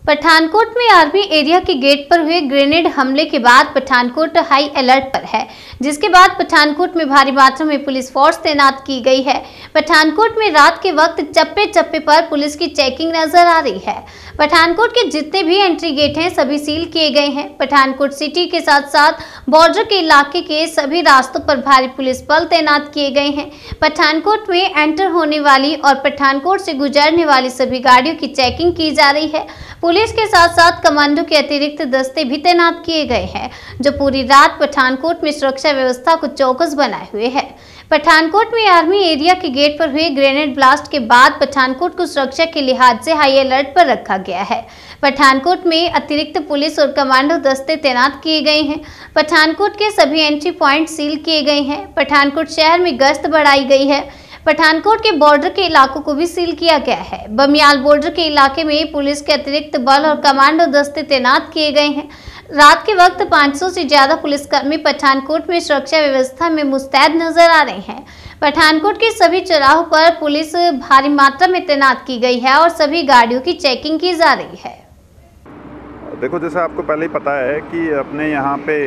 पठानकोट में army area के gate पर हुए ग्रेनेड हमले के बाद पठानकोट हाई अलर्ट पर है, जिसके बाद पठानकोट में भारी मात्रा में पुलिस फोर्स तैनात की गई है। पठानकोट में रात के वक्त चप्पे चप्पे पर पुलिस की चेकिंग नजर आ रही है। पठानकोट के जितने भी एंट्री गेट हैं सभी सील किए गए हैं। पठानकोट सिटी के साथ साथ बॉर्डर के इलाके के सभी रास्तों पर भारी पुलिस बल तैनात किए गए हैं। पठानकोट में एंटर होने वाली और पठानकोट से गुजरने वाली सभी गाड़ियों की चेकिंग की जा रही है। पुलिस के साथ साथ कमांडो के अतिरिक्त दस्ते भी तैनात किए गए हैं, जो पूरी रात पठानकोट में सुरक्षा व्यवस्था को चौकस बनाए हुए है। पठानकोट में आर्मी एरिया के गेट पर हुए ग्रेनेड ब्लास्ट के बाद पठानकोट को सुरक्षा के लिहाज से हाई अलर्ट पर रखा गया है। पठानकोट में अतिरिक्त पुलिस और कमांडो दस्ते तैनात किए गए हैं। पठानकोट के सभी एंट्री पॉइंट सील किए गए हैं। पठानकोट शहर में गश्त बढ़ाई गई है। पठानकोट के बॉर्डर के इलाकों को भी सील किया गया है। बमियाल बॉर्डर के इलाके में पुलिस के अतिरिक्त बल और कमांडो दस्ते तैनात किए गए हैं। रात के वक्त 500 से ज्यादा पुलिसकर्मी पठानकोट में सुरक्षा व्यवस्था में मुस्तैद नजर आ रहे हैं। पठानकोट के सभी चौराहों पर पुलिस भारी मात्रा में तैनात की गई है और सभी गाड़ियों की चेकिंग की जा रही है। देखो, जैसे आपको पहले ही पता है कि अपने यहाँ पे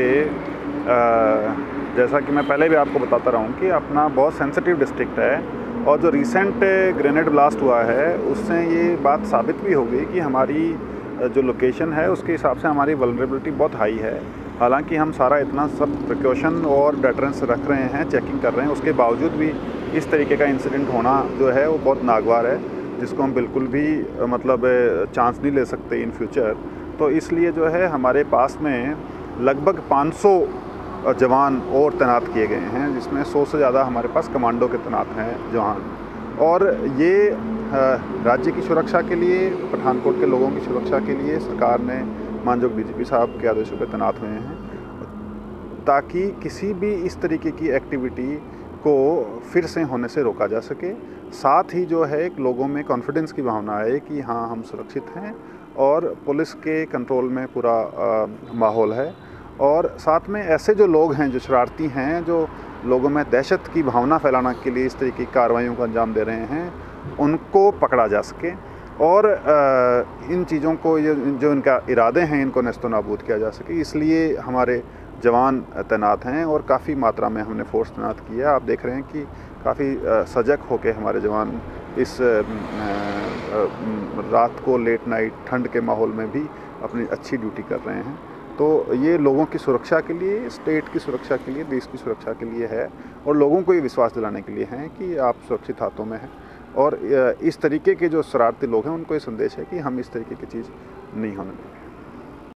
जैसा कि मैं पहले भी आपको बताता रहा हूँ कि अपना बहुत सेंसिटिव डिस्ट्रिक्ट है, और जो रिसेंट ग्रेनेड ब्लास्ट हुआ है उससे ये बात साबित भी हो गई कि हमारी जो लोकेशन है उसके हिसाब से हमारी वल्नरेबिलिटी बहुत हाई है। हालांकि हम सारा इतना सब प्रिकॉशन और डेटरेंस रख रहे हैं, चेकिंग कर रहे हैं, उसके बावजूद भी इस तरीके का इंसिडेंट होना जो है वो बहुत नागवार है, जिसको हम बिल्कुल भी मतलब चांस नहीं ले सकते इन फ्यूचर। तो इसलिए जो है हमारे पास में लगभग 500 जवान और तैनात किए गए हैं, जिसमें 100 से ज़्यादा हमारे पास कमांडो के तैनात हैं जवान। और ये राज्य की सुरक्षा के लिए, पठानकोट के लोगों की सुरक्षा के लिए सरकार ने माननीय डीजीपी साहब के आदेशों पर तैनात हुए हैं, ताकि किसी भी इस तरीके की एक्टिविटी को फिर से होने से रोका जा सके। साथ ही जो है एक लोगों में कॉन्फिडेंस की भावना आए कि हाँ, हम सुरक्षित हैं और पुलिस के कंट्रोल में पूरा माहौल है। और साथ में ऐसे जो लोग हैं जो शरारती हैं, जो लोगों में दहशत की भावना फैलाने के लिए इस तरीके की कार्रवाइयों को अंजाम दे रहे हैं, उनको पकड़ा जा सके और इन चीज़ों को, ये जो इनका इरादे हैं, इनको नेस्तो नाबूद किया जा सके। इसलिए हमारे जवान तैनात हैं और काफ़ी मात्रा में हमने फोर्स तैनात किया। आप देख रहे हैं कि काफ़ी सजग होकर हमारे जवान इस रात को लेट नाइट ठंड के माहौल में भी अपनी अच्छी ड्यूटी कर रहे हैं। तो ये लोगों की सुरक्षा के लिए, स्टेट की सुरक्षा के लिए, देश की सुरक्षा के लिए है, और लोगों को ये विश्वास दिलाने के लिए है कि आप सुरक्षित हाथों में हैं। और इस तरीके के जो शरारती लोग हैं उनको ये संदेश है कि हम इस तरीके की चीज़ नहीं होने देंगे।